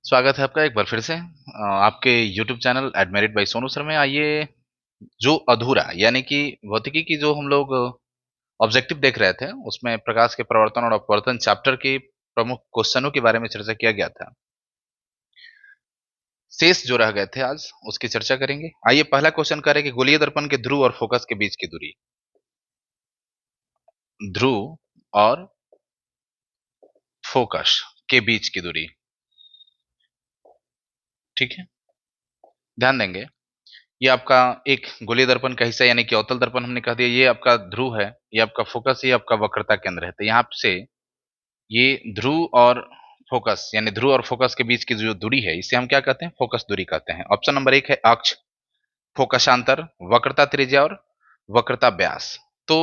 स्वागत है आपका एक बार फिर से आपके YouTube channel Admerit by Sonu sir में। आइए, जो अधूरा यानी कि भौतिकी की जो हम लोग ऑब्जेक्टिव देख रहे थे, उसमें प्रकाश के प्रवर्तन और अपवर्तन चैप्टर के प्रमुख क्वेश्चनों के बारे में चर्चा किया गया था। शेष जो रह गए थे आज उसकी चर्चा करेंगे। आइए, पहला क्वेश्चन करें कि गोलीय दर्पण के ध्रुव और फोकस के बीच की दूरी। ध्रुव और फोकस के बीच की दूरी, ठीक है, ध्यान देंगे। ये आपका एक गोलीय दर्पण का हिस्सा यानी कि अवतल दर्पण हमने कह दिया, ये आपका ध्रुव है, ये आपका फोकस, ये आपका वक्रता केंद्र है। तो यहाँ से ये ध्रुव और फोकस यानी ध्रुव और फोकस के बीच की जो दूरी है, इसे हम क्या कहते हैं? फोकस दूरी कहते हैं। ऑप्शन नंबर 1 है अक्ष, फोकसांतर, वक्रता त्रिज्या और वक्रता व्यास। तो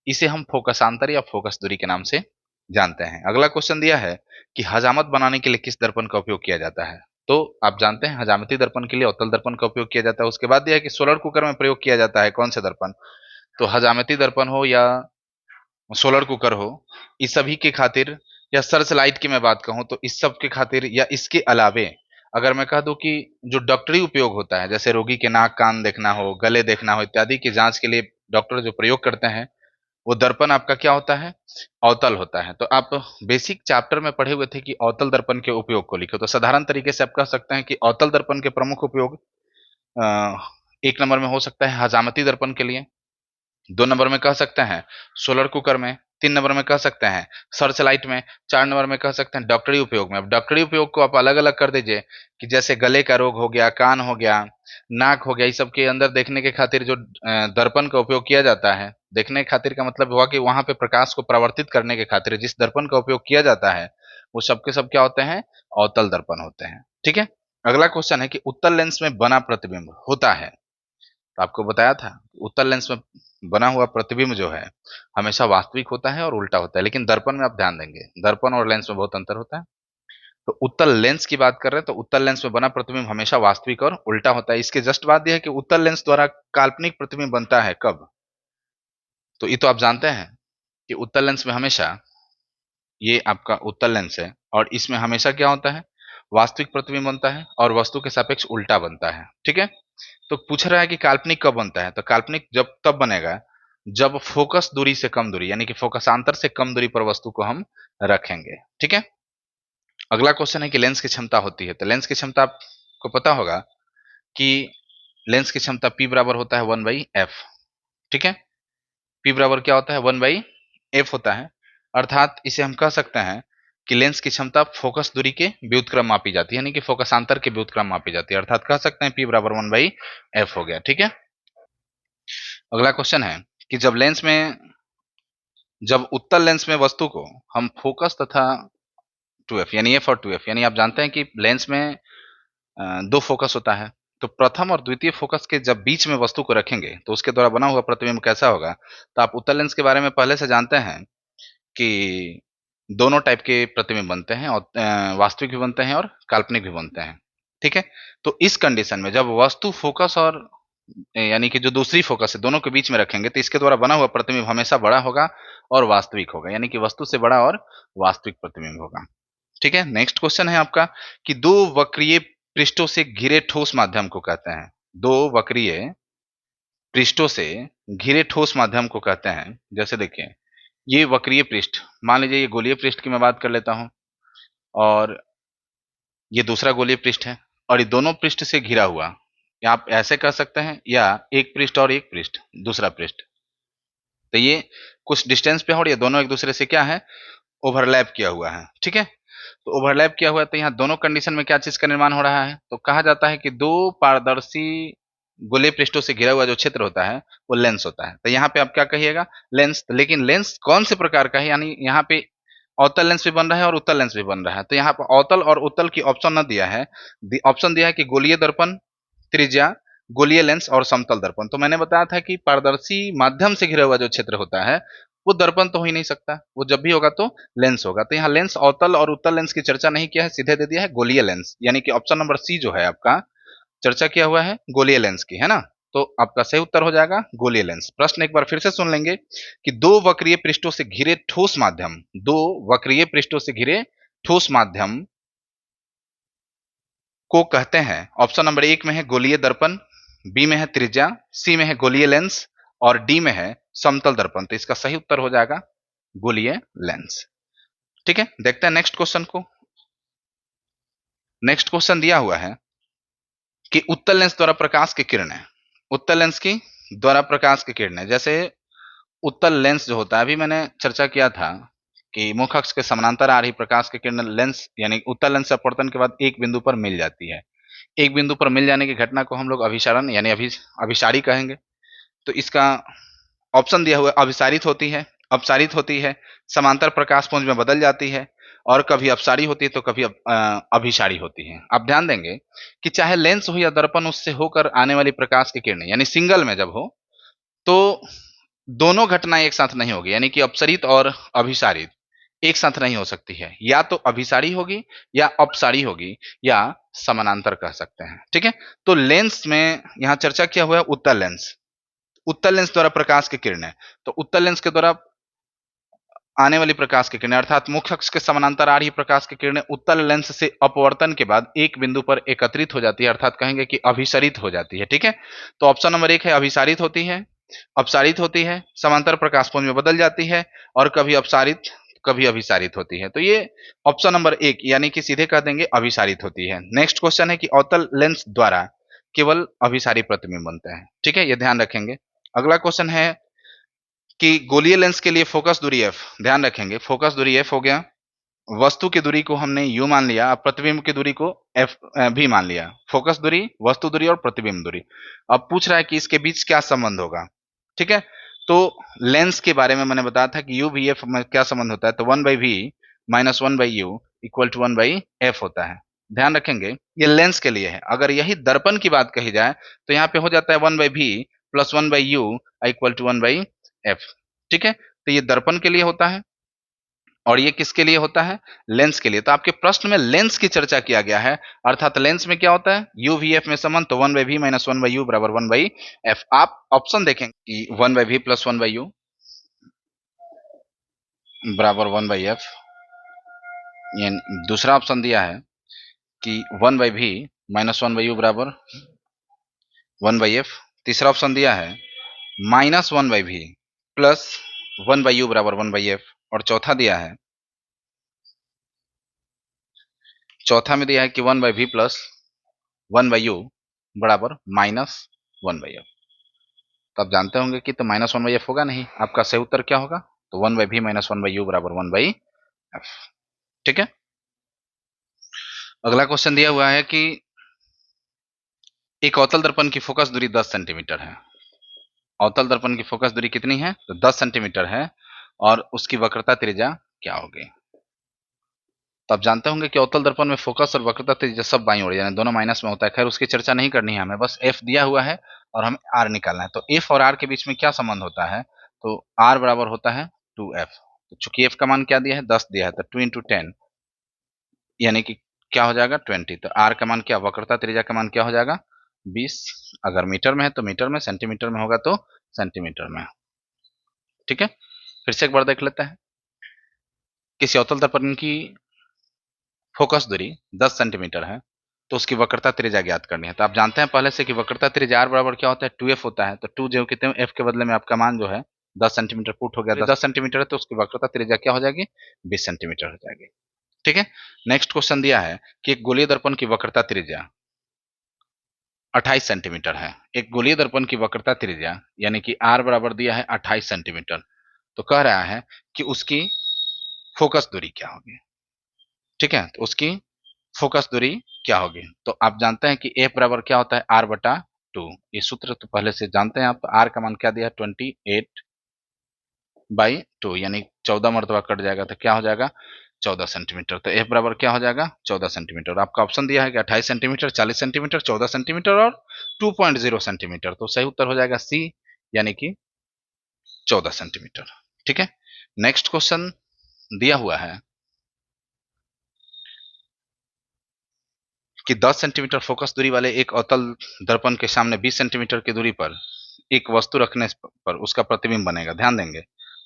इसे हम फोकसांतर या फोकस दूरी के नाम से जानते हैं। अगला क्वेश्चन दिया है कि हजामत बनाने के लिए किस दर्पण का उपयोग किया जाता है। तो आप जानते हैं हजामती दर्पण के लिए अवतल दर्पण का उपयोग किया जाता है। उसके बाद दिया है कि सोलर कुकर में प्रयोग किया जाता है कौन से दर्पण। तो हजामती दर्पण हो या सोलर कुकर हो, इस सभी के खातिर, या सर्च लाइट की मैं बात कहूं तो इस सब के खातिर, या इसके अलावे अगर मैं कह दूं कि जो डॉक्टरी उपयोग होता है, जैसे रोगी के नाक कान देखना हो, गले देखना हो इत्यादि की जांच के लिए डॉक्टर जो प्रयोग करते हैं, वो दर्पण आपका क्या होता है? अवतल होता है। तो आप बेसिक चैप्टर में पढ़े हुए थे कि अवतल दर्पण के उपयोग को लिखो। तो साधारण तरीके से आप कह सकते हैं कि अवतल दर्पण के प्रमुख उपयोग अ, एक नंबर में हो सकता है हजामती दर्पण के लिए, 2 नंबर में कह सकते हैं सोलर कुकर में, 3 नंबर में कह सकते हैं सर्च लाइट में, 4 नंबर में कह सकते हैं डॉक्टरी उपयोग में। अब डॉक्टरी उपयोग को आप अलग-अलग कर दीजिए कि जैसे गले का रोग हो गया, कान हो गया, नाक हो गया, इस सब के अंदर देखने के खातिर जो दर्पण का उपयोग किया जाता है, देखने के खातिर का मतलब हुआ कि वहाँ पे प्रकाश को परावर्तित करने के खातिर जिस दर्पण का उपयोग किया जाता है, वो सब के सब क्या होते हैं? अवतल दर्पण होते हैं, ठीक है? अगला क्वेश्चन है कि उत्तल लेंस में बना प्रतिबिंब होता है। तो आपको बताया था, उत्तल लेंस में बना हुआ प्रतिबिंब जो है हमेशा वास्तविक होता है और उल्टा होता है। लेकिन दर्पण में आप ध्यान देंगे, दर्पण और लेंस में बहुत अंतर होता है। तो उत्तल लेंस की बात कर रहे हैं, तो उत्तल लेंस में बना प्रतिबिंब हमेशा वास्तविक और उल्टा होता है। इसके जस्ट बाद यह है कि उत्तल लेंस द्वारा काल्पनिक प्रतिबिंब बनता है कब। तो ये तो आप जानते हैं कि उत्तल लेंस में हमेशा, ये आपका उत्तल लेंस है और इसमें हमेशा क्या होता है? वास्तविक प्रतिबिंब बनता है और वस्तु के सापेक्ष उल्टा बनता है, ठीक है? तो पूछ रहा है कि काल्पनिक कब बनता है। तो काल्पनिक जब तब बनेगा जब फोकस दूरी से कम दूरी यानी कि फोकसांतर से कम दूरी पर वस्तु को हम रखेंगे, ठीक है? अगला क्वेश्चन है कि लेंस की क्षमता होती है। तो लेंस की क्षमता आपको पता होगा कि लेंस की क्षमता P बराबर होता है 1/f, ठीक है? P बराबर क्या होता है? 1/f होता है। अर्थात इसे हम कह सकते हैं कि लेंस की क्षमता फोकस दूरी के व्युत्क्रम मापी जाती है, यानी कि फोकसांतर के व्युत्क्रम मापी जाती है। अर्थात कह सकते हैं P बराबर 1/f हो गया, ठीक है? अगला क्वेश्चन है कि जब उत्तल लेंस में वस्तु को हम फोकस तथा 2f यानी f और 2f, यानी आप जानते हैं कि लेंस में 2 फोकस होता है। तो प्रथम और द्वितीय फोकस के जब बीच में वस्तु को रखेंगे तो उसके द्वारा बना हुआ प्रतिबिंब कैसा होगा। तो आप उत्तल लेंस के बारे में पहले से जानते हैं कि दोनों टाइप के प्रतिबिंब बनते हैं, और वास्तविक भी बनते हैं और काल्पनिक भी बनते हैं, ठीक है? तो इस कंडीशन में जब वस्तु फोकस और यानी कि जो दूसरी फोकस है दोनों के बीच में रखेंगे, तो इसके द्वारा बना हुआ प्रतिबिंब हमेशा बड़ा होगा और वास्तविक होगा, यानी कि वस्तु से बड़ा और वास्तविक प्रतिबिंब होगा, ठीक है? नेक्स्ट क्वेश्चन है आपका कि दो वक्रीय पृष्ठों से घिरे ठोस माध्यम को कहते हैं। दो वक्रीय पृष्ठों से घिरे ठोस माध्यम को कहते हैं। जैसे देखिए, ये वक्रीय पृष्ठ, मान लीजिए ये गोलीय पृष्ठ की मैं बात कर लेता हूँ और ये दूसरा गोलीय पृष्ठ है और ये दोनों पृष्ठ से घिरा हुआ, या आप ऐसे कह सकते हैं, या एक पृष्ठ और एक पृष्ठ दूसरा पृष्ठ। तो ये कुछ डिस्टेंस पे है और ये दोनों एक दूसरे से क्या है? ओवरलैप किया हुआ है, ठीक है? तो ओवरलैप किया हुआ है, तो यहाँ दोनों कंडीशन में क्या चीज का निर्माण हो रहा है? तो कहा जाता है कि दो पारदर्शी गोलीय पृष्ठों से घिरा हुआ जो क्षेत्र होता है वो लेंस होता है। तो यहाँ पे आप क्या कहिएगा? लेंस। लेकिन लेंस कौन से प्रकार का है? यानी यहाँ पे अवतल लेंस भी बन रहा है और उत्तल लेंस भी बन रहा है। तो यहाँ पर अवतल और उत्तल की ऑप्शन न दिया है, ऑप्शन दिया है कि गोलीय दर्पण, त्रिज्या, गोलीय लेंस और समतल दर्पण। तो मैंने बताया था कि पारदर्शी माध्यम से घिरा हुआ जो क्षेत्र होता है वो दर्पण तो हो ही नहीं सकता, वो जब भी होगा तो लेंस होगा। तो यहाँ लेंस अवतल और उत्तल लेंस की चर्चा नहीं किया है, सीधे दे दिया है गोलीय लेंस, यानी कि ऑप्शन नंबर सी जो है आपका चर्चा किया हुआ है गोलीय लेंस की, है ना? तो आपका सही उत्तर हो जाएगा गोलीय लेंस। प्रश्न एक बार फिर से सुन लेंगे कि दो वक्रीय पृष्ठों से घिरे ठोस माध्यम, दो वक्रीय पृष्ठों से घिरे ठोस माध्यम को कहते हैं, ऑप्शन नंबर 1 में है गोलीय दर्पण, बी में है त्रिज्या, सी में है गोलीय लेंस और डी में है समतल दर्पण। तो इसका सही उत्तर हो जाएगा गोलीय लेंस। ठीक है, देखते हैं नेक्स्ट क्वेश्चन को। नेक्स्ट क्वेश्चन दिया हुआ है कि उत्तल लेंस द्वारा प्रकाश की किरणें, उत्तल लेंस की द्वारा प्रकाश की किरणें, जैसे उत्तल लेंस जो होता है, अभी मैंने चर्चा किया था कि मुख अक्ष के समानांतर आ रही प्रकाश की किरण लेंस यानी उत्तल लेंस से अपवर्तन के बाद एक बिंदु पर मिल जाती है। एक बिंदु पर मिल जाने की घटना को हम लोग अभिसरण यानी अभिसारी कहेंगे। तो इसका ऑप्शन दिया हुआ है, अभिसारित होती है, अपसारित होती है, समांतर प्रकाश पुंज में बदल जाती है और कभी अपसारी होती है तो कभी अभिसारी होती है। आप ध्यान देंगे कि चाहे लेंस हो या दर्पण, उससे होकर आने वाली प्रकाश की किरणें यानी सिंगल में जब हो तो दोनों घटनाएं एक साथ नहीं होगी, यानी कि अपसरित और अभिसारित एक साथ नहीं हो सकती है, या तो अभिसारी होगी या अपसारी होगी या समानांतर कह सकते हैं। ठीक है, तो लेंस में यहां चर्चा किया हुआ है उत्तल लेंस, उत्तल लेंस द्वारा प्रकाश की किरणें। तो उत्तल लेंस के द्वारा आने वाली प्रकाश की किरणें अर्थात मुख्य अक्ष के समानांतर आ रही प्रकाश की किरणें उत्तल लेंस से अपवर्तन के बाद एक बिंदु पर एकत्रित हो जाती है, अर्थात कहेंगे कि अभिसरित हो जाती है। ठीक है, तो ऑप्शन नंबर 1 है अभिसारित होती है, अपसारित होती है, समांतर प्रकाश पुंज में बदल जाती है और कभी अपसारित कभी अभिसारित होती है। तो ये ऑप्शन नंबर 1 यानी कि सीधे कह देंगे अभिसारित होती है। नेक्स्ट क्वेश्चन है कि अवतल लेंस द्वारा केवल अभिसारी प्रतिबिंब बनते हैं। ठीक है, ये ध्यान रखेंगे। अगला क्वेश्चन है कि गोलीय लेंस के लिए फोकस दूरी f, ध्यान रखेंगे फोकस दूरी f हो गया, वस्तु की दूरी को हमने u मान लिया, अब प्रतिबिंब की दूरी को f भी मान लिया। फोकस दूरी, वस्तु दूरी और प्रतिबिंब दूरी। अब पूछ रहा है कि इसके बीच क्या संबंध होगा। ठीक है, तो लेंस के बारे में मैंने बताया था कि u v f में क्या संबंध होता है, तो 1/v minus 1/u equal to 1/f होता है। ध्यान रखेंगे ये लेंस के लिए है। अगर यही दर्पण की बात कही जाए तो यहाँ पे हो जाता है 1/v plus 1/u equal to 1/f। ठीक है, तो ये दर्पण के लिए होता है और ये किसके लिए होता है, लेंस के लिए। तो आपके प्रश्न में लेंस की चर्चा किया गया है, अर्थात लेंस में क्या होता है u v f में संबंध, तो 1/v माइनस 1/u बराबर 1/f। आप ऑप्शन देखेंगे कि 1/v प्लस 1/u बराबर 1/f, ये दूसरा ऑप्शन दिया है कि 1/v माइनस 1/u बराबर 1/f। तीसरा ऑप्शन दिया है माइनस 1/v प्लस 1/u बराबर 1/f और चौथा में दिया है कि 1/v प्लस 1/u बराबर माइनस 1/f। तो आप जानते होंगे कि तो माइनस 1/f होगा नहीं, आपका सही उत्तर क्या होगा, तो 1/v माइनस 1/u बराबर 1/f। ठीक है, अगला क्वेश्चन दिया हुआ है कि एक अवतल दर्पण की फोकस दूरी 10 सेंटीमीटर है। अवतल दर्पण की फोकस दूरी कितनी है, तो 10 सेंटीमीटर है और उसकी वक्रता त्रिज्या क्या होगी। तो आप जानते होंगे कि अवतल दर्पण में फोकस और वक्रता त्रिज्या सब बाईं ओर यानी दोनों माइनस में होता है। खैर उसकी चर्चा नहीं करनी है हमें, बस f दिया हुआ है और हमें r निकालना है। तो f और r के बीच में क्या संबंध होता है, तो r बराबर होता है 2f। तो चूंकि f का मान क्या दिया है, 10 दिया है, तो 2 इंटू 10 यानी कि क्या हो जाएगा 20। तो r का मान क्या, वक्रता त्रिज्या का मान क्या हो जाएगा 20। अगर मीटर में है तो मीटर में, सेंटीमीटर में होगा तो सेंटीमीटर में। ठीक है, फिर से एक बार देख लेते हैं। किसी अवतल दर्पण की फोकस दूरी 10 सेंटीमीटर है तो उसकी वक्रता त्रिज्या ज्ञात करनी है। तो आप जानते हैं पहले से कि वक्रता त्रिज्या r बराबर क्या होता है, 2f होता है। तो 2 जो कितने f के बदले में आपका मान जो है 10 सेंटीमीटर पुट हो गया, 10 सेंटीमीटर है तो उसकी वक्रता त्रिज्या क्या हो जाएगी 20 सेंटीमीटर हो जाएगी। ठीक है, नेक्स्ट क्वेश्चन दिया है कि एक गोलीय दर्पण की वक्रता त्रिज्या 28 सेंटीमीटर है। एक गोलीय दर्पण की वक्रता त्रिज्या यानी कि r बराबर दिया है 28 सेंटीमीटर, तो कह रहा है कि उसकी फोकस दूरी क्या होगी। ठीक है, तो उसकी फोकस दूरी क्या होगी, तो आप जानते हैं कि f बराबर क्या होता है r बटा 2। ये सूत्र तो पहले से जानते हैं आप। तो r का मान क्या दिया है 28/2 यानी 14 मरतबा कट जाएगा तो क्या हो जाएगा 14 सेंटीमीटर। तो f बराबर क्या हो जाएगा 14 सेंटीमीटर। आपका ऑप्शन दिया है कि 28 सेंटीमीटर, 40 सेंटीमीटर, 14 सेंटीमीटर और 2.0 सेंटीमीटर। तो सही उत्तर हो जाएगा सी यानी कि 14 सेंटीमीटर। ठीक है, नेक्स्ट क्वेश्चन दिया हुआ है कि 10 सेंटीमीटर फोकस दूरी वाले एक अवतल दर्पण के सामने 20 सेंटीमीटर की दूरी पर एक वस्तु रखने पर उसका प्रतिबिंब बनेगा। ध्यान देंगे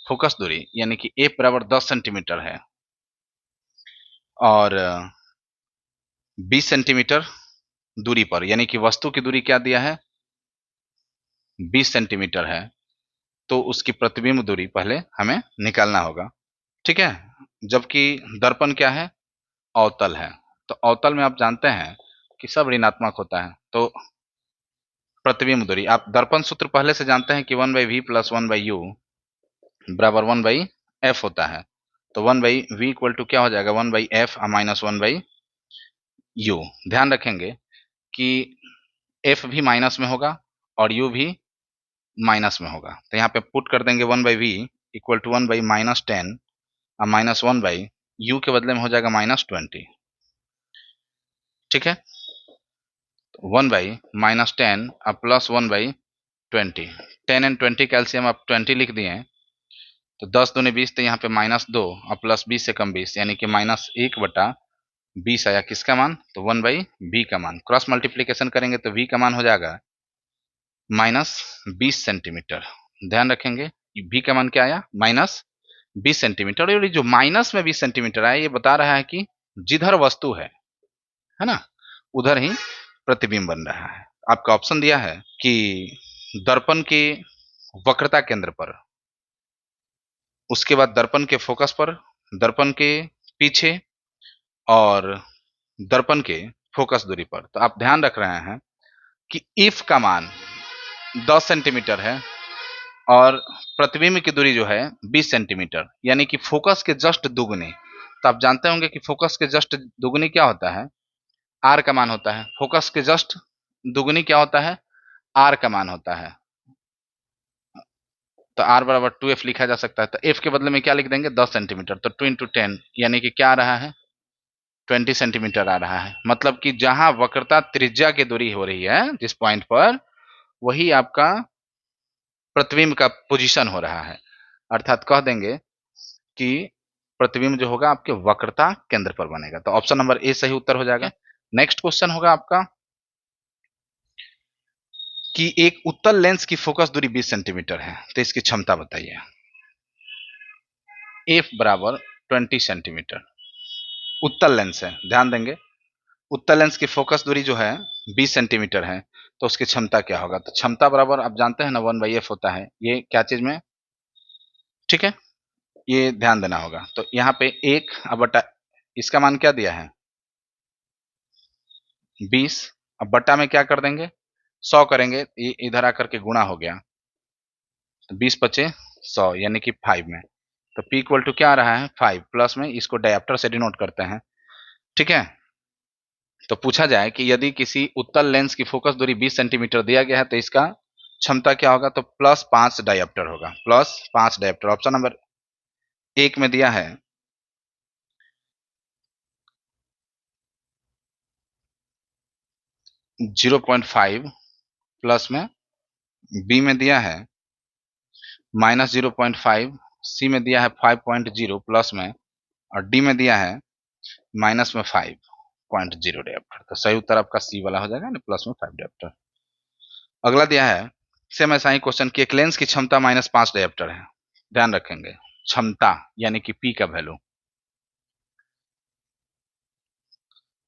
फोकस दूरी यानी कि f बराबर 10 सेंटीमीटर है और 20 सेंटीमीटर दूरी पर, यानी कि वस्तु की दूरी क्या दिया है, 20 सेंटीमीटर है, तो उसकी प्रतिबिंब दूरी पहले हमें निकालना होगा, ठीक है। जबकि दर्पण क्या है, अवतल है, तो अवतल में आप जानते हैं कि सब ऋणात्मक होता है, तो प्रतिबिंब दूरी आप दर्पण सूत्र पहले से जानते हैं कि 1/v प्लस 1/u बराबर 1/f होता है। तो 1/v इक्वल टू क्या हो जाएगा, 1/f माइनस 1/u। ध्यान रखेंगे कि f भी माइनस में होगा और u भी माइनस में होगा, तो यहाँ पे पुट कर देंगे 1/v इक्वल टू 1/-10 और माइनस 1/u के बदले में हो जाएगा -20, ठीक है। 1/-10 और प्लस 1/20, 10 एंड 20 कैल्सियम आप 20 लिख दिए हैं, तो 10 दूनी 20, तो यहाँ पे -2 और प्लस 20 से कम 20, यानी कि -1/20 आया किसका मान, तो 1/v का मान। क्रॉस मल्टीप्लीकेशन करेंगे तो v का मान हो जाएगा -20 सेंटीमीटर। ध्यान रखेंगे v का मान क्या आया, -20 सेंटीमीटर। और ये जो माइनस में 20 सेंटीमीटर आया, ये बता रहा है कि जिधर वस्तु है ना, उधर ही प्रतिबिंब बन रहा है। आपका ऑप्शन दिया है कि दर्पण के वक्रता केंद्र पर, उसके बाद दर्पण के फोकस पर, दर्पण के पीछे और दर्पण के फोकस दूरी पर। तो आप ध्यान रख रहे हैं कि इफ का मान 10 सेंटीमीटर है और प्रतिबिंब की दूरी जो है 20 सेंटीमीटर, यानी कि फोकस के जस्ट दुगनी। तो आप जानते होंगे कि फोकस के जस्ट दुगनी क्या होता है, आर का मान होता है। फोकस के जस्ट दुगनी क्या होता है, आर का मान होता है। तो आर बराबर 2f लिखा जा सकता है। तो f के बदले में क्या लिख देंगे, 10 सेंटीमीटर, तो 2 इंटू 10 यानी कि क्या आ रहा है, 20 सेंटीमीटर आ रहा है। मतलब कि जहां वक्रता त्रिज्या की दूरी हो रही है जिस पॉइंट पर, वही आपका प्रतिबिंब का पोजीशन हो रहा है। अर्थात कह देंगे कि प्रतिबिंब जो होगा आपके वक्रता केंद्र पर बनेगा। तो ऑप्शन नंबर ए सही उत्तर हो जाएगा। नेक्स्ट क्वेश्चन होगा आपका कि एक उत्तल लेंस की फोकस दूरी 20 सेंटीमीटर है, तो इसकी क्षमता बताइए। एफ बराबर 20 सेंटीमीटर उत्तल लेंस है, ध्यान देंगे उत्तल लेंस की फोकस दूरी जो है 20 सेंटीमीटर है, तो उसकी क्षमता क्या होगा। तो क्षमता बराबर आप जानते हैं ना 1/f होता है, ये क्या चीज में, ठीक है, ये ध्यान देना होगा। तो यहाँ पे 1/, इसका मान क्या दिया है 20, अब बट्टा में क्या कर देंगे 100 करेंगे, ये इधर आकर के गुणा हो गया, तो 20 बचे 100 यानी कि 5 में। तो P इक्वल टू क्या आ रहा है 5, प्लस में इसको डायप्टर से डिनोट करते हैं, ठीक है। तो पूछा जाए कि यदि किसी उत्तल लेंस की फोकस दूरी 20 सेंटीमीटर दिया गया है, तो इसका क्षमता क्या होगा, तो +5 डायप्टर होगा, +5 डायप्टर। ऑप्शन नंबर 1 में दिया है 0.5, प्लस में बी में दिया है -0.5, सी में दिया है 5.0 प्लस में, और डी में दिया है माइनस में 5.0 डायप्टर। तो सही उत्तर आपका सी वाला हो जाएगा ना, प्लस में 5 डायप्टर। अगला दिया है सेम ऐसा ही क्वेश्चन कि एक लेंस की क्षमता -5 डायप्टर है। ध्यान रखेंगे क्षमता यानी कि P का वैल्यू,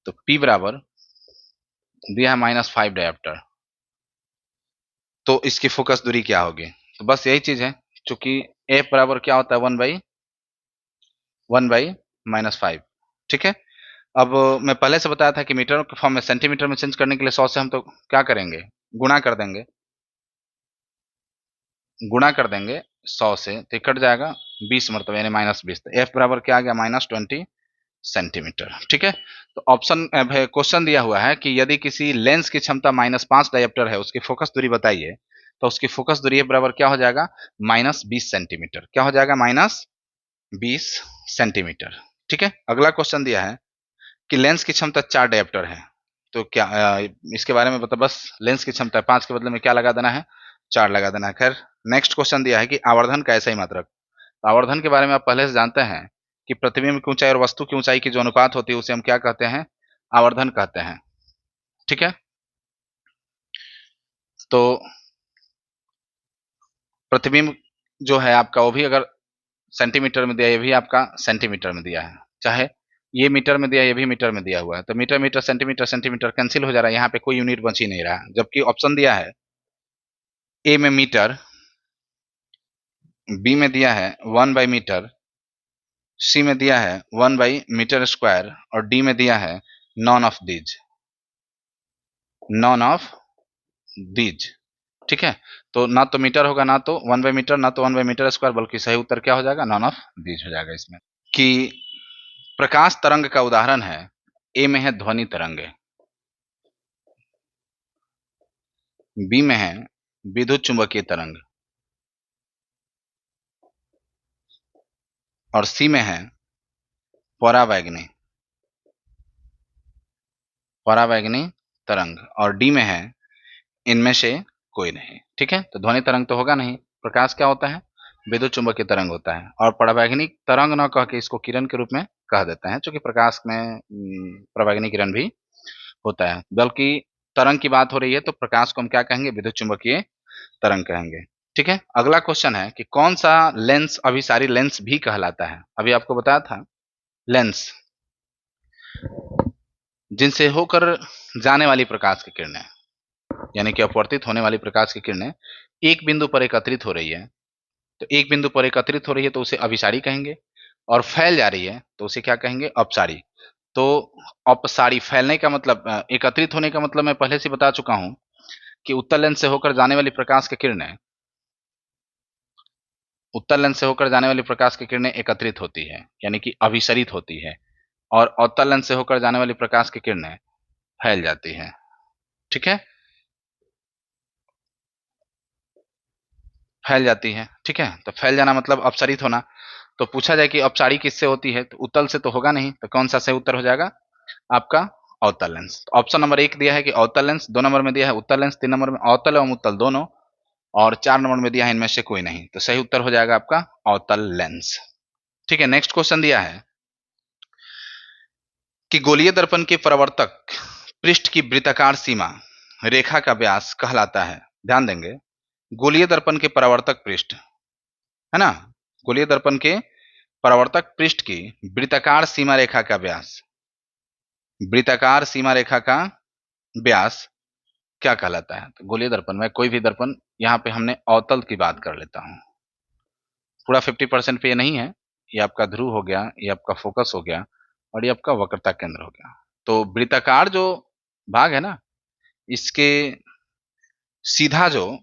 तो P बराबर दिया है -5 डायप्टर, तो इसकी फोकस दूरी क्या होगी। तो बस यही चीज है, चूंकि F बराबर क्या होता है 1/-5, ठीक है। अब मैं पहले से बताया था कि मीटर के फॉर्म में सेंटीमीटर में चेंज करने के लिए 100 से हम तो क्या करेंगे, गुणा कर देंगे, गुणा कर देंगे 100 से, तो ये कट जाएगा 20 मरतबा यानी -20। तो F बराबर क्या आ गया -20 सेंटीमीटर, ठीक है। तो ऑप्शन क्वेश्चन दिया हुआ है कि यदि किसी लेंस की क्षमता -5 डायप्टर है, उसकी फोकस दूरी बताइए। तो उसकी फोकस दूरी बराबर क्या हो जाएगा -20 सेंटीमीटर, क्या हो जाएगा -20 सेंटीमीटर, ठीक है। अगला क्वेश्चन दिया है कि लेंस की क्षमता 4 डायप्टर है, तो क्या इसके बारे में बता, बस लेंस की क्षमता 5 के बदले में क्या लगा देना है 4 लगा देना है। खैर नेक्स्ट क्वेश्चन दिया है कि आवर्धन का ऐसा ही मात्रक। तो आवर्धन के बारे में आप पहले से जानते हैं कि प्रतिबिंब की ऊंचाई और वस्तु की ऊंचाई की जो अनुपात होती है उसे हम क्या कहते हैं, आवर्धन कहते हैं, ठीक है। तो प्रतिबिंब जो है आपका वो भी अगर सेंटीमीटर में दिया है, ये भी आपका सेंटीमीटर में दिया है, चाहे ये मीटर में दिया, ये भी मीटर में दिया हुआ है, तो metre metre centimetre centimetre cancel हो जा रहा है, यहाँ पे कोई यूनिट बच ही नहीं रहा। जबकि ऑप्शन दिया है ए में मीटर, बी में दिया है 1/मीटर, सी में दिया है 1/मीटर स्क्वायर और डी में दिया है none of these, none of these. ठीक है, तो ना तो मीटर होगा, ना तो 1/मीटर, ना तो 1/मीटर स्क्वायर, बल्कि सही उत्तर क्या हो जाएगा, नॉन ऑफ दीज हो जाएगा इसमें। कि प्रकाश तरंग का उदाहरण है, ए में है ध्वनि तरंग, बी में है विद्युत चुंबकीय तरंग और सी में है परावैगनी परावैगनी तरंग और डी में है इनमें से कोई नहीं। ठीक है, तो ध्वनि तरंग तो होगा नहीं, प्रकाश क्या होता है, विद्युत चुंबकीय तरंग होता है, और परावैगनी तरंग न कह के इसको किरण के रूप में कह देते हैं, क्योंकि प्रकाश में परावैगनी किरण भी होता है। बल्कि तरंग की बात हो रही है तो प्रकाश को हम क्या कहेंगे, विद्युत चुंबकीय तरंग कहेंगे। ठीक है, अगला क्वेश्चन है कि कौन सा लेंस अभिसारी लेंस भी कहलाता है। अभी आपको बताया था लेंस, जिनसे होकर जाने वाली प्रकाश की किरणें, यानी कि अपवर्तित होने वाली प्रकाश की किरणें एक बिंदु पर एकत्रित हो रही है, तो एक बिंदु पर एकत्रित हो रही है तो उसे अभिसारी कहेंगे, और फैल जा रही है तो उसे क्या कहेंगे, अपसारी। तो अपसारी फैलने का मतलब, एकत्रित होने का मतलब मैं पहले से बता चुका हूं कि उत्तल लेंस से होकर जाने वाली प्रकाश की किरणें, उत्तल लेंस से होकर जाने वाली प्रकाश की किरणें एकत्रित होती है, यानी कि अभिसरित होती है, और अवतल लेंस से होकर जाने वाली प्रकाश की किरणें फैल जाती है। ठीक है, फैल जाती है। ठीक है, तो फैल जाना मतलब अपसरित होना। तो पूछा जाए कि अपसारी किससे होती है, तो उत्तल से तो होगा नहीं, तो कौन सा सही उत्तर हो जाएगा आपका, अवतल लेंस। तो ऑप्शन नंबर 1 दिया है कि अवतल लेंस, 2 नंबर में दिया है उत्तल लेंस, 3 नंबर में अवतल एवं उत्तल दोनों, और 4 नंबर में दिया है इनमें से कोई नहीं। तो सही उत्तर हो जाएगा आपका अवतल लेंस। ठीक है, नेक्स्ट क्वेश्चन दिया है कि गोलीय दर्पण के परावर्तक पृष्ठ की वृत्ताकार सीमा रेखा का व्यास कहलाता है। ध्यान देंगे, गोलीय दर्पण के परावर्तक पृष्ठ है ना, गोलीय दर्पण के परावर्तक पृष्ठ की वृत्ताकार सीमा रेखा का व्यास, वृत्ताकार सीमा रेखा का व्यास क्या कहलाता है। तो गोलीय दर्पण में कोई भी दर्पण, यहाँ पे हमने अवतल की बात कर लेता हूं, पूरा 50% पे ये नहीं है, ये आपका ध्रुव हो गया, ये आपका फोकस हो गया, और ये आपका वक्रता केंद्र हो गया। तो वृत्ताकार जो भाग है ना, इसके सीधा जो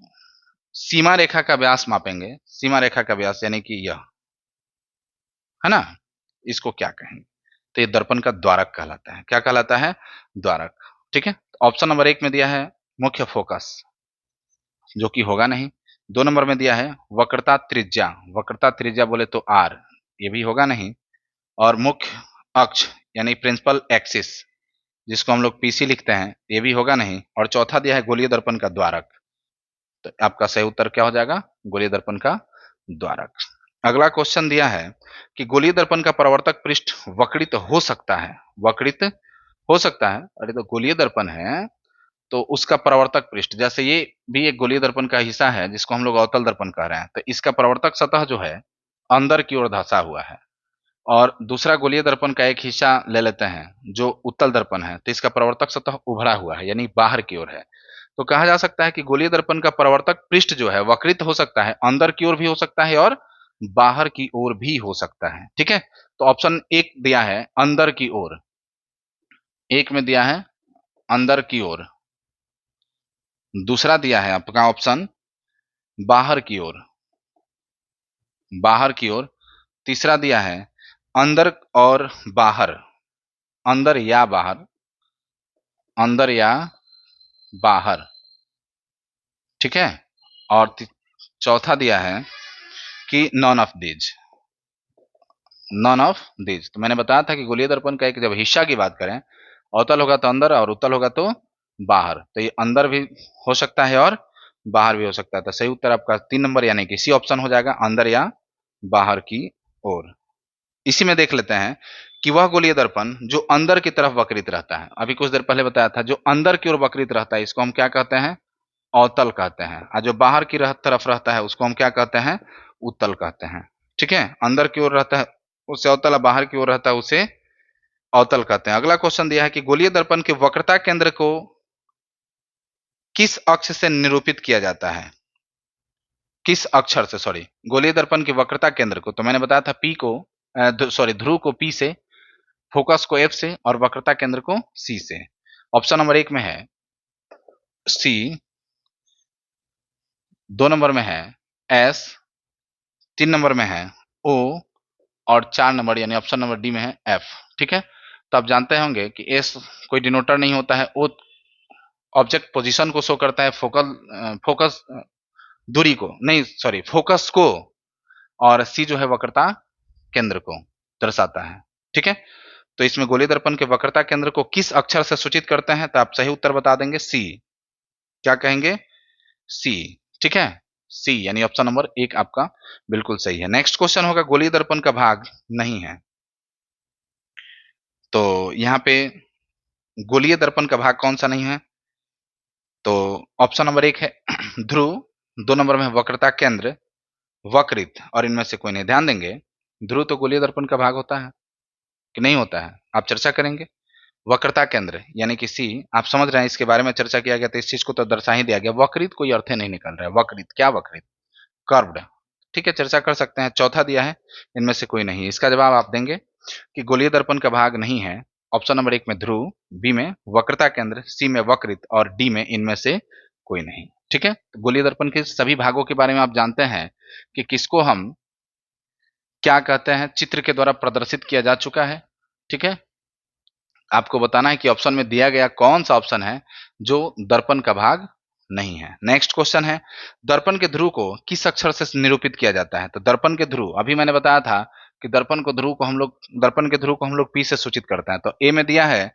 सीमा रेखा का व्यास मापेंगे, सीमा रेखा का व्यास यानी कि यह है ना, इसको क्या कहेंगे, तो ये दर्पण का द्वारक कहलाता है। क्या कहलाता है, द्वारक। ठीक है, ऑप्शन नंबर 1 में दिया है मुख्य फोकस, जो कि होगा नहीं। 2 नंबर में दिया है वक्रता त्रिज्या, वक्रता त्रिज्या बोले तो आर, ये भी होगा नहीं। और मुख्य अक्ष यानी प्रिंसिपल एक्सिस, जिसको हम लोग पीसी लिखते हैं, ये भी होगा नहीं। और चौथा दिया है गोलीय दर्पण का द्वारक, तो आपका सही उत्तर क्या हो जाएगा, गोलीय दर्पण का द्वारक। अगला क्वेश्चन दिया है कि गोलीय दर्पण का परावर्तक पृष्ठ वक्रित हो सकता है, वक्रित हो सकता है। अरे तो गोलीय दर्पण है तो उसका परावर्तक पृष्ठ, जैसे ये भी एक गोलीय दर्पण का हिस्सा है जिसको हम लोग अवतल दर्पण कह रहे हैं, तो इसका परावर्तक सतह जो है अंदर की ओर धंसा हुआ है। और दूसरा गोलीय दर्पण का एक हिस्सा ले लेते हैं जो उत्तल दर्पण है, तो इसका परावर्तक सतह उभरा हुआ है, यानी बाहर की ओर है। तो कहा जा सकता है कि गोलीय दर्पण का परावर्तक पृष्ठ जो है वक्रित हो सकता है, अंदर की ओर भी हो सकता है और बाहर की ओर भी हो सकता है। ठीक है, तो ऑप्शन 1 दिया है अंदर की ओर, एक में दिया है अंदर की ओर, दूसरा दिया है आपका ऑप्शन बाहर की ओर, बाहर की ओर, तीसरा दिया है अंदर और बाहर, अंदर या बाहर, अंदर या बाहर। ठीक है, और चौथा दिया है कि none of these, none of these. तो मैंने बताया था कि गोलीय दर्पण का एक जब हिस्सा की बात करें, अवतल होगा तो अंदर और उत्तल होगा तो बाहर, तो ये अंदर भी हो सकता है और बाहर भी हो सकता है। तो सही उत्तर आपका 3 नंबर यानी कि सी ऑप्शन हो जाएगा, अंदर या बाहर की ओर। इसी में देख लेते हैं कि वह गोलीय दर्पण जो अंदर की तरफ वक्रित रहता है, अभी कुछ देर पहले बताया था, जो अंदर की ओर वक्रित रहता है इसको हम क्या कहते हैं, अवतल कहते हैं, और जो बाहर की तरफ रहता है उसको हम क्या कहते हैं, उत्तल कहते हैं। ठीक है, अंदर की ओर रहता है उसे अवतल, बाहर की ओर रहता है उसे अवतल कहते हैं। अगला क्वेश्चन दिया है कि गोलीय दर्पण के वक्रता केंद्र को किस अक्ष से निरूपित किया जाता है? किस अक्षर से, सॉरी, गोलीय दर्पण के वक्रता केंद्र को, तो मैंने बताया था पी को, सॉरी, ध्रुव को पी से, फोकस को एफ से और वक्रता केंद्र को सी से। ऑप्शन नंबर 1 में है सी, 2 नंबर में है एस, 3 नंबर में है ओ और 4 नंबर यानी ऑप्शन नंबर डी में है एफ। ठीक है, तो आप जानते होंगे कि एस कोई डिनोटर नहीं होता है, ओ ऑब्जेक्ट पोजीशन को शो करता है, फोकस दूरी को, नहीं सॉरी, फोकस को, और सी जो है वक्रता केंद्र को दर्शाता है। ठीक है, तो इसमें गोलीय दर्पण के वक्रता केंद्र को किस अक्षर से सूचित करते हैं, तो आप सही उत्तर बता देंगे सी। क्या कहेंगे? सी। ठीक है, सी यानी ऑप्शन नंबर 1 आपका बिल्कुल सही है। नेक्स्ट क्वेश्चन होगा गोलीय दर्पण का भाग नहीं है, तो यहाँ पे गोलीय दर्पण का भाग कौन सा नहीं है, तो ऑप्शन नंबर 1 है ध्रुव, 2 नंबर में है वक्रता केंद्र, वक्रित और इनमें से कोई नहीं। ध्यान देंगे, ध्रुव तो गोलीय दर्पण का भाग होता है कि नहीं होता है, आप चर्चा करेंगे। वक्रता केंद्र यानी कि सी, आप समझ रहे हैं, इसके बारे में चर्चा किया गया, तो इस चीज को तो दर्शा ही दिया गया। वक्रित कोई अर्थ नहीं निकल रहा है, वक्रित क्या, वक्रित कर्व्ड। ठीक है, चर्चा कर सकते हैं। चौथा दिया है इनमें से कोई नहीं, इसका जवाब आप देंगे कि गोलीय दर्पण का भाग नहीं है। ऑप्शन नंबर 1 में ध्रुव, बी में वक्रता केंद्र, सी में वक्रित और डी में इनमें से कोई नहीं। ठीक है, तो गोलीय दर्पण के सभी भागों के बारे में आप जानते हैं कि किसको हम क्या कहते हैं, चित्र के द्वारा प्रदर्शित किया जा चुका है। ठीक है, आपको बताना है कि ऑप्शन में दिया गया कौन सा ऑप्शन है जो दर्पण का भाग नहीं है। नेक्स्ट क्वेश्चन है दर्पण के ध्रुव को किस अक्षर से निरूपित किया जाता है, तो दर्पण के ध्रुव, अभी मैंने बताया था कि दर्पण के ध्रुव को हम लोग पी से सूचित करते हैं। तो ए में दिया है,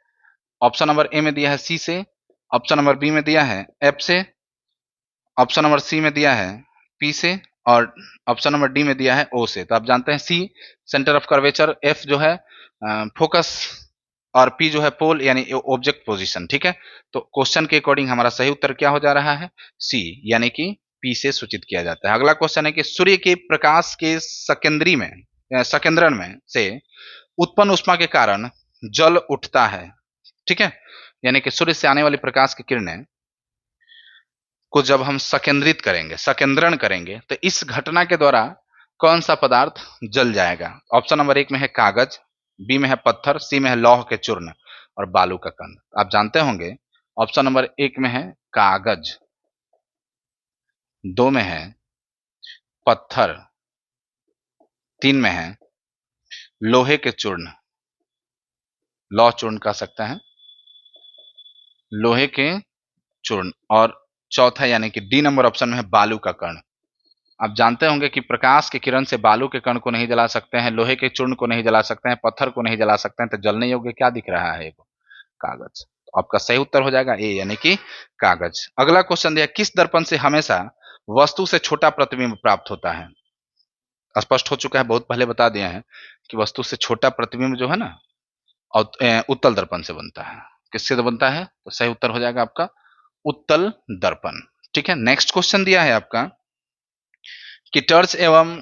ऑप्शन नंबर ए में दिया है सी से, ऑप्शन नंबर बी में दिया है एफ से, ऑप्शन नंबर सी में दिया है पी से और ऑप्शन नंबर डी में दिया है ओ से। तो आप जानते हैं C centre of curvature, F जो है फोकस और पी जो है पोल यानी ऑब्जेक्ट पोजीशन। ठीक है, तो क्वेश्चन के अकॉर्डिंग हमारा सही उत्तर क्या हो जा रहा है, सी यानी कि पी से सूचित किया जाता है। अगला क्वेश्चन है कि सूर्य के प्रकाश के सकेंद्रण में से उत्पन्न ऊष्मा के कारण जल उठता है। ठीक है, यानी कि सूर्य से आने वाली प्रकाश की किरणें को जब हम सकेंद्रित करेंगे, सकेंद्रण करेंगे, तो इस घटना के द्वारा कौन सा पदार्थ जल जाएगा। ऑप्शन नंबर 1 में है कागज, बी में है पत्थर, सी में है लौह के चूर्ण और बालू का कण। आप जानते होंगे ऑप्शन नंबर 1 में है कागज, 2 में है पत्थर, 3 में है लोहे के चूर्ण, लौह चूर्ण कह सकते हैं, लोहे के चूर्ण, और चौथा यानी कि डी नंबर ऑप्शन में है बालू का कण। आप जानते होंगे कि प्रकाश की किरण से बालू के कण को नहीं जला सकते हैं, लोहे के चूर्ण को नहीं जला सकते हैं, पत्थर को नहीं जला सकते हैं, तो जलने योग्य क्या दिख रहा है, कागज। तो आपका सही उत्तर हो जाएगा ए यानी कि कागज। अगला क्वेश्चन दिया किस दर्पण से हमेशा वस्तु से छोटा प्रतिबिंब प्राप्त होता है। स्पष्ट हो चुका है, बहुत पहले बता दिए हैं कि वस्तु से छोटा प्रतिबिंब जो है ना, उत्तल दर्पण से बनता है। किससे तो बनता है, तो सही उत्तर हो जाएगा आपका उत्तल दर्पण। ठीक है, नेक्स्ट क्वेश्चन दिया है आपका कि टर्च एवं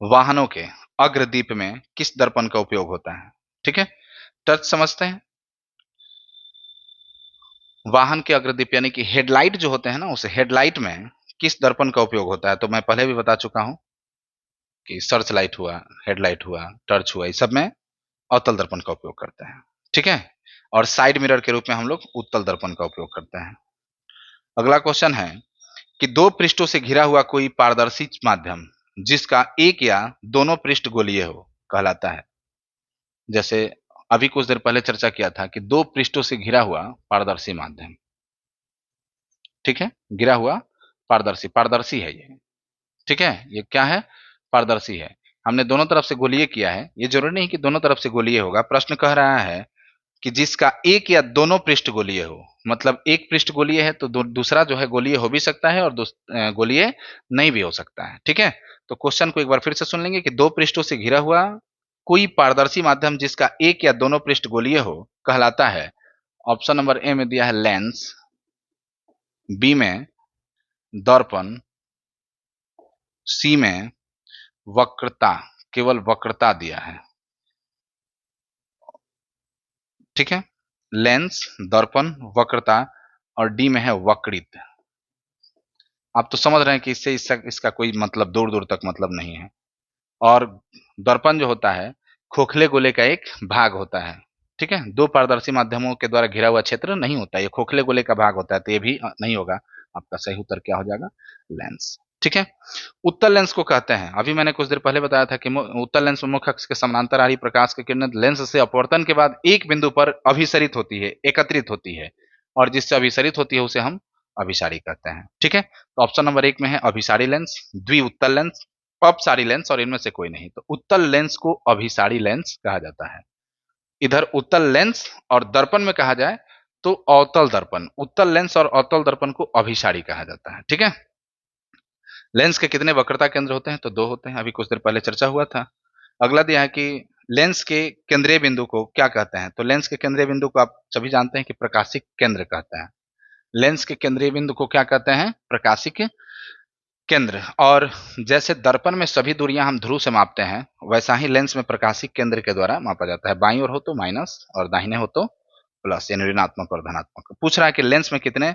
वाहनों के अग्रदीप में किस दर्पण का उपयोग होता है। ठीक है, टर्च समझते हैं, वाहन के अग्रदीप यानी कि हेडलाइट जो होते हैं ना, उस हेडलाइट में किस दर्पण का उपयोग होता है, तो मैं पहले भी बता चुका हूं कि सर्च लाइट हुआ, हेडलाइट हुआ, टर्च हुआ, इस सब में अवतल दर्पण का उपयोग करते हैं। ठीक है, और साइड मिरर के रूप में हम लोग उत्तल दर्पण का उपयोग करते हैं। अगला क्वेश्चन है कि दो पृष्ठों से घिरा हुआ कोई पारदर्शी माध्यम जिसका एक या दोनों पृष्ठ गोलीय हो कहलाता है। जैसे अभी कुछ देर पहले चर्चा किया था कि दो पृष्ठों से घिरा हुआ पारदर्शी माध्यम। ठीक है, घिरा हुआ पारदर्शी, पारदर्शी है ये। ठीक है, ये क्या है, पारदर्शी है। हमने दोनों तरफ से गोलीय किया है, ये जरूरी नहीं कि दोनों तरफ से गोलीय होगा। प्रश्न कह रहा है कि जिसका एक या दोनों पृष्ठ गोलीय हो, मतलब एक पृष्ठ गोलीय है तो दूसरा जो है गोलीय हो भी सकता है और गोलीय नहीं भी हो सकता है। ठीक है, तो क्वेश्चन को एक बार फिर से सुन लेंगे कि दो पृष्ठों से घिरा हुआ कोई पारदर्शी माध्यम जिसका एक या दोनों पृष्ठ गोलीय हो कहलाता है। ऑप्शन नंबर ए में दिया है लेंस, बी में दर्पण, सी में वक्रता, केवल वक्रता दिया है, ठीक है, लेंस, दर्पण, वक्रता, और डी में है वक्रित। आप तो समझ रहे हैं कि इससे इसका कोई मतलब दूर दूर तक मतलब नहीं है। और दर्पण जो होता है खोखले गोले का एक भाग होता है। ठीक है, दो पारदर्शी माध्यमों के द्वारा घिरा हुआ क्षेत्र नहीं होता, ये खोखले गोले का भाग होता है, तो ये भी नहीं होगा। आपका सही उत्तर क्या हो जाएगा? लेंस। ठीक है, उत्तल लेंस को कहते हैं, अभी मैंने कुछ देर पहले बताया था कि उत्तल लेंस में मुख्य अक्ष के समानांतर आ रही प्रकाश की किरणें लेंस से अपवर्तन के बाद एक बिंदु पर अभिसरित होती है, एकत्रित होती है, और जिससे अभिसरित होती है उसे हम अभिसारी कहते हैं। ठीक है, तो ऑप्शन नंबर 1 में है अभिसारी लेंस, द्विउत्तल लेंस, अपसारी लेंस, और इनमें से कोई नहीं। तो उत्तल लेंस को अभिसारी लेंस कहा जाता है। इधर उत्तल लेंस और दर्पण में कहा जाए तो अवतल दर्पण, उत्तल लेंस और अवतल दर्पण को अभिसारी कहा जाता है। ठीक है, लेंस के कितने वक्रता केंद्र होते हैं? तो 2 होते हैं, अभी कुछ देर पहले चर्चा हुआ था। अगला दिया है कि लेंस के केंद्रीय बिंदु को क्या कहते हैं? तो लेंस के केंद्रीय बिंदु को आप सभी जानते हैं कि प्रकाशिक केंद्र कहते हैं। लेंस के केंद्रीय बिंदु को क्या कहते हैं? प्रकाशिक केंद्र। और जैसे दर्पण में सभी दूरियां हम ध्रुव से मापते हैं, वैसा ही लेंस में प्रकाशिक केंद्र के द्वारा मापा जाता है। बाईं ओर हो तो माइनस और दाहिने हो तो प्लस, यानी ऋणात्मक और धनात्मक। पूछ रहा है कि लेंस में कितने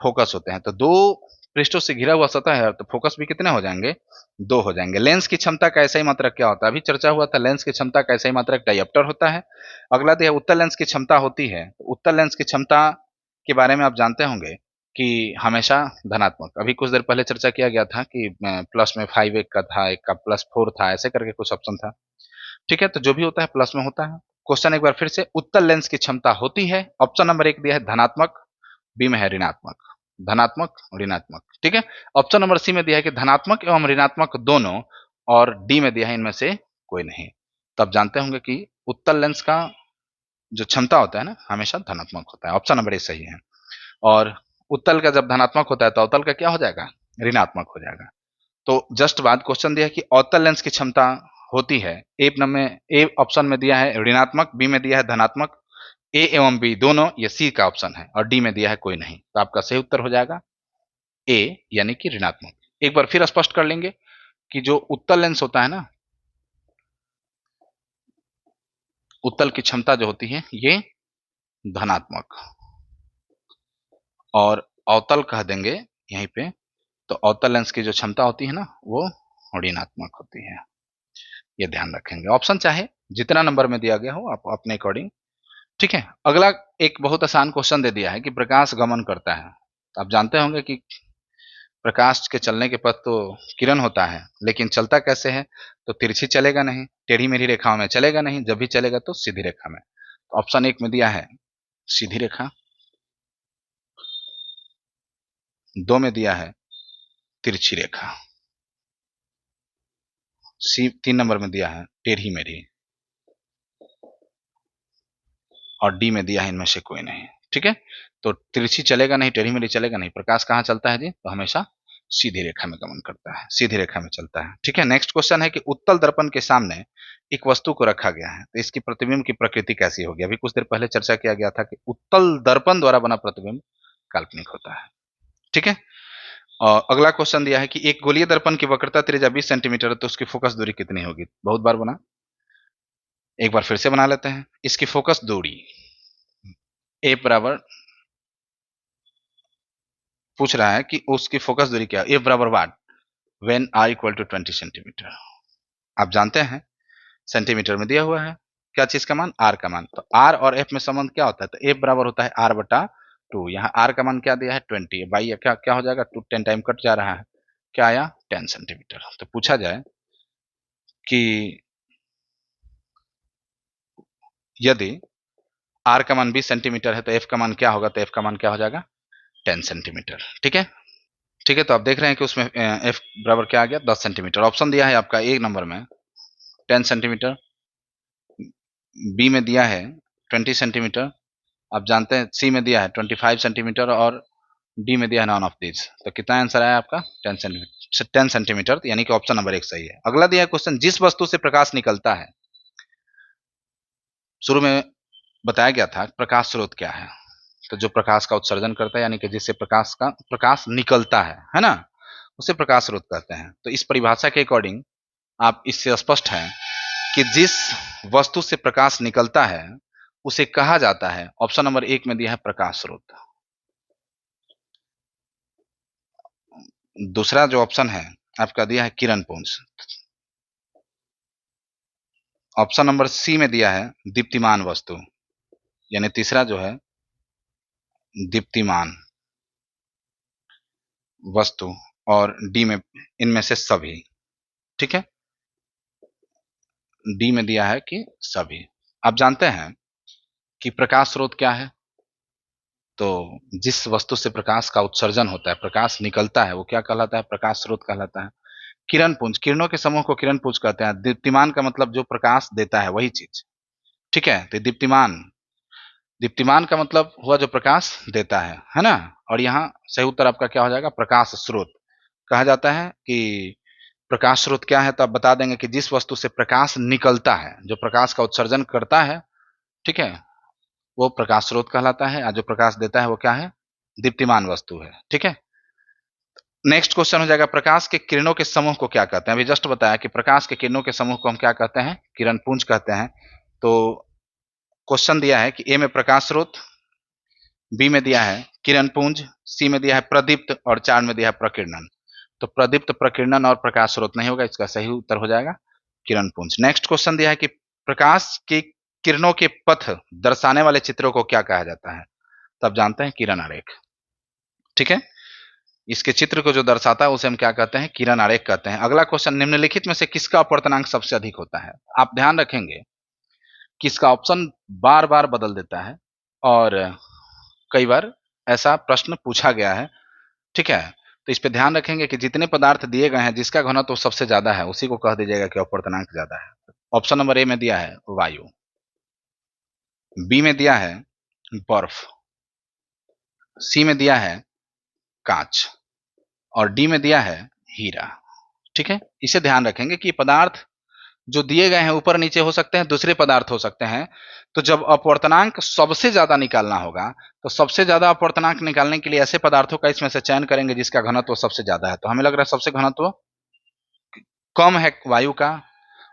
फोकस होते हैं? तो 2 पृष्ठों से घिरा हुआ सतह है तो फोकस भी कितने हो जाएंगे? 2 हो जाएंगे। लेंस की क्षमता का ऐसा ही मात्रक क्या होता है? अभी चर्चा हुआ था, लेंस की क्षमता का ऐसा ही मात्रक डायप्टर होता है। अगला दिया उत्तल लेंस की क्षमता होती है, तो उत्तल लेंस की क्षमता के बारे में आप जानते होंगे कि हमेशा धनात्मक। अभी कुछ देर पहले चर्चा किया गया था कि प्लस में 5 एक का था, एक का +4 था, ऐसे करके कुछ ऑप्शन था। ठीक है, तो जो भी होता है प्लस में होता है। क्वेश्चन एक बार फिर से, उत्तल लेंस की क्षमता होती है, ऑप्शन नंबर 1 दिया है धनात्मक, बी में है ऋणात्मक। धनात्मक, ऋणात्मक। ठीक है, ऑप्शन नंबर सी में दिया है कि धनात्मक एवं ऋणात्मक दोनों, और डी में दिया है इनमें से कोई नहीं। तो आप जानते होंगे कि उत्तल लेंस का जो क्षमता होता है ना, हमेशा धनात्मक होता है। ऑप्शन नंबर ए सही है। और उत्तल का जब धनात्मक होता है तो अवतल का क्या हो जाएगा? ऋणात्मक हो जाएगा। तो जस्ट बाद क्वेश्चन दिया है कि अवतल लेंस की क्षमता होती है, ए ऑप्शन में दिया है ऋणात्मक, बी में दिया है धनात्मक, ए एवं बी दोनों, ये सी का ऑप्शन है, और डी में दिया है कोई नहीं। तो आपका सही उत्तर हो जाएगा ए, यानी कि ऋणात्मक। एक बार फिर स्पष्ट कर लेंगे कि जो उत्तल लेंस होता है ना, उत्तल की क्षमता जो होती है ये धनात्मक, और अवतल कह देंगे यहीं पे, तो अवतल लेंस की जो क्षमता होती है ना वो ऋणात्मक होती है। ये ध्यान रखेंगे। ऑप्शन चाहे जितना नंबर में दिया गया हो आप अपने अकॉर्डिंग। ठीक है, अगला एक बहुत आसान क्वेश्चन दे दिया है कि प्रकाश गमन करता है। तो आप जानते होंगे कि प्रकाश के चलने के पथ तो किरण होता है, लेकिन चलता कैसे है? तो तिरछी चलेगा नहीं, टेढ़ी मेढ़ी रेखाओं में चलेगा नहीं, जब भी चलेगा तो सीधी रेखा में। तो ऑप्शन 1 में दिया है सीधी रेखा, 2 में दिया है तिरछी रेखा, 3 नंबर में दिया है टेढ़ी मेढ़ी, और डी में दिया है इनमें से कोई नहीं। ठीक है, तो तिरछी चलेगा नहीं, टेढ़ी मेढ़ी चलेगा नहीं, प्रकाश कहाँ चलता है जी? तो हमेशा सीधी रेखा में गमन करता है, सीधी रेखा में चलता है। ठीक है, नेक्स्ट क्वेश्चन है कि उत्तल दर्पण के सामने एक वस्तु को रखा गया है, तो इसकी प्रतिबिंब की प्रकृति कैसी होगी? अभी कुछ देर पहले चर्चा किया गया था कि उत्तल दर्पण द्वारा बना प्रतिबिंब काल्पनिक होता है। ठीक है, और अगला क्वेश्चन दिया है कि एक गोलीय दर्पण की वक्रता त्रिज्या 20 सेंटीमीटर है, तो उसकी फोकस दूरी कितनी होगी? बहुत बार बना, एक बार फिर से बना लेते हैं। इसकी फोकस दूरी ए बराबर, पूछ रहा है कि उसकी फोकस दूरी क्या है? ए बराबर what when R equal to 20 centimetre. आप जानते हैं सेंटीमीटर में दिया हुआ है क्या चीज का मान? आर का मान। तो आर और एफ में संबंध क्या होता है? तो एफ बराबर होता है आर बटा 2। यहाँ आर का मान क्या दिया है? 20। बाई क्या क्या हो जाएगा? 2 10 टाइम कट जा रहा है, क्या आया? 10 सेंटीमीटर। तो पूछा जाए कि यदि आर का मान 20 सेंटीमीटर है तो एफ का मान क्या होगा? तो एफ का मान क्या हो जाएगा? 10 सेंटीमीटर। ठीक है, ठीक है, तो आप देख रहे हैं कि उसमें एफ बराबर क्या आ गया? 10 सेंटीमीटर। ऑप्शन दिया है आपका एक नंबर में 10 सेंटीमीटर, बी में दिया है 20 सेंटीमीटर, आप जानते हैं सी में दिया है 25 सेंटीमीटर, और डी में दिया है नॉन ऑफ दिस। तो कितना आंसर आया आपका? 10 सेंटीमीटर। 10 सेंटीमीटर, यानी कि ऑप्शन नंबर 1 सही है। अगला दिया है क्वेश्चन, जिस वस्तु से प्रकाश निकलता है, शुरू में बताया गया था प्रकाश स्रोत क्या है? तो जो प्रकाश का उत्सर्जन करता है, यानी कि जिससे प्रकाश निकलता है ना, उसे प्रकाश स्रोत कहते हैं। तो इस परिभाषा के अकॉर्डिंग आप इससे स्पष्ट है कि जिस वस्तु से प्रकाश निकलता है उसे कहा जाता है? ऑप्शन नंबर 1 में दिया है प्रकाश स्रोत। दूसरा जो ऑप्शन है आपका दिया है किरण पुंज। ऑप्शन नंबर सी में दिया है दीप्तिमान वस्तु, यानी तीसरा जो है दीप्तिमान वस्तु, और डी में इनमें से सभी। ठीक है, डी में दिया है कि सभी। आप जानते हैं कि प्रकाश स्रोत क्या है? तो जिस वस्तु से प्रकाश का उत्सर्जन होता है, प्रकाश निकलता है, वो क्या कहलाता है? प्रकाश स्रोत कहलाता है। किरण पुंज, किरणों के समूह को किरण पुंज कहते हैं। दीप्तिमान का मतलब जो प्रकाश देता है वही चीज। ठीक है, तो दीप्तिमान, दीप्तिमान का मतलब हुआ जो प्रकाश देता है ना। और यहाँ सही उत्तर आपका क्या हो जाएगा? प्रकाश स्रोत। कहा जाता है कि प्रकाश स्रोत क्या है, तो आप बता देंगे कि जिस वस्तु से प्रकाश निकलता है, जो प्रकाश का उत्सर्जन करता है, ठीक है, वो प्रकाश स्रोत कहलाता है। और जो प्रकाश देता है वो क्या है? दीप्तिमान वस्तु है। ठीक है, नेक्स्ट क्वेश्चन हो जाएगा प्रकाश के किरणों के समूह को क्या कहते हैं? अभी जस्ट बताया कि प्रकाश के किरणों के समूह को हम क्या कहते हैं? किरण पुंज कहते हैं। तो क्वेश्चन दिया है कि ए में प्रकाश स्रोत, बी में दिया है किरण पुंज, सी में दिया है प्रदीप्त, और 4 में दिया है प्रकीर्णन। तो प्रदीप्त, प्रकीर्णन और प्रकाश स्रोत नहीं होगा, इसका सही उत्तर हो जाएगा किरण पुंज। नेक्स्ट क्वेश्चन दिया है कि प्रकाश के किरणों के पथ दर्शाने वाले चित्रों को क्या कहा जाता है? तब जानते हैं किरण आरेख। ठीक है, इसके चित्र को जो दर्शाता है उसे हम क्या कहते हैं? किरण आरेख कहते हैं। अगला क्वेश्चन, निम्नलिखित में से किसका अपवर्तनांक सबसे अधिक होता है? आप ध्यान रखेंगे कि इसका ऑप्शन बार बार बदल देता है और कई बार ऐसा प्रश्न पूछा गया है। ठीक है, तो इस पे ध्यान रखेंगे कि जितने पदार्थ दिए गए हैं जिसका घनत्व तो सबसे ज्यादा है उसी को कह दीजिएगा कि अपवर्तनांक ज्यादा है। ऑप्शन नंबर ए में दिया है वायु, बी में दिया है बर्फ, सी में दिया है कांच, और डी में दिया है हीरा। ठीक है, इसे ध्यान रखेंगे कि पदार्थ जो दिए गए हैं ऊपर नीचे हो सकते हैं, दूसरे पदार्थ हो सकते हैं। तो जब अपवर्तनांक सबसे ज्यादा निकालना होगा तो सबसे ज्यादा अपवर्तनांक निकालने के लिए ऐसे पदार्थों का इसमें से चयन करेंगे जिसका घनत्व सबसे ज्यादा है। तो हमें लग रहा है सबसे घनत्व कम है वायु का,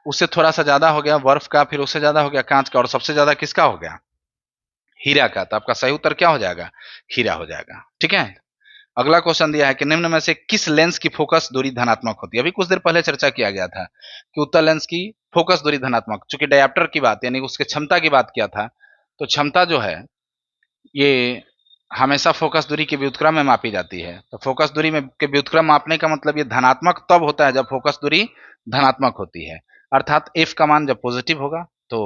उससे थोड़ा सा ज्यादा हो गया बर्फ का, फिर उससे ज्यादा हो गया कांच का, और सबसे ज्यादा किसका हो गया? हीरा का। तो आपका सही उत्तर क्या हो जाएगा? हीरा हो जाएगा। ठीक है, अगला क्वेश्चन दिया है कि निम्न में से किस लेंस की फोकस दूरी धनात्मक होती है? अभी कुछ देर पहले चर्चा किया गया था कि उत्तल लेंस की फोकस दूरी धनात्मक, चूंकि डायप्टर की बात यानी उसके क्षमता की बात किया था, तो क्षमता जो है ये हमेशा फोकस दूरी के व्युत्क्रम में मापी जाती है। तो फोकस दूरी में के व्युत्क्रम मापने का मतलब ये धनात्मक तब होता है जब फोकस दूरी धनात्मक होती है, अर्थात एफ का मान जब पॉजिटिव होगा तो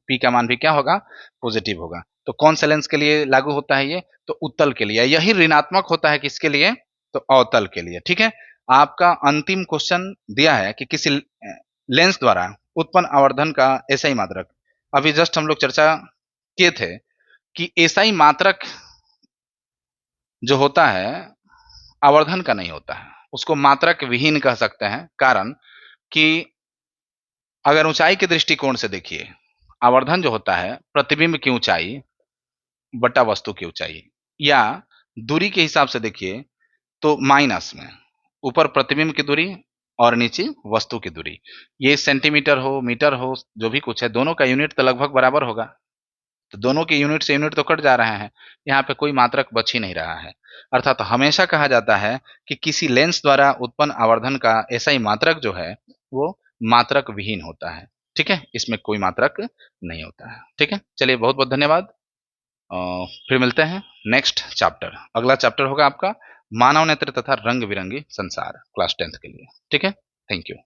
पी का मान भी क्या होगा? पॉजिटिव होगा। तो कौन से लेंस के लिए लागू होता है ये? तो उत्तल के लिए। यही ऋणात्मक होता है किसके लिए? तो अवतल के लिए। ठीक है, आपका अंतिम क्वेश्चन दिया है कि किसी लेंस द्वारा उत्पन्न आवर्धन का एसआई मात्रक। अभी जस्ट हम लोग चर्चा किए थे कि एसआई मात्रक जो होता है आवर्धन का नहीं होता है, उसको मात्रक विहीन कह सकते हैं। कारण कि अगर ऊंचाई के दृष्टिकोण से देखिए, आवर्धन जो होता है प्रतिबिंब की ऊंचाई बटा वस्तु की ऊंचाई, या दूरी के हिसाब से देखिए तो माइनस में ऊपर प्रतिबिंब की दूरी और नीचे वस्तु की दूरी, ये सेंटीमीटर हो मीटर हो जो भी कुछ है, दोनों का यूनिट तो लगभग बराबर होगा। तो दोनों के यूनिट से यूनिट तो कट जा रहे हैं, यहाँ पे कोई मात्रक बच ही नहीं रहा है। अर्थात हमेशा कहा जाता है कि किसी लेंस द्वारा उत्पन्न आवर्धन का एसआई मात्रक जो है वो मात्रक विहीन होता है। ठीक है, इसमें कोई मात्रक नहीं होता है। ठीक है, चलिए बहुत बहुत धन्यवाद। फिर मिलते हैं नेक्स्ट चैप्टर। अगला चैप्टर होगा आपका मानव नेत्र तथा रंग बिरंगी संसार, क्लास 10th के लिए। ठीक है, थैंक यू।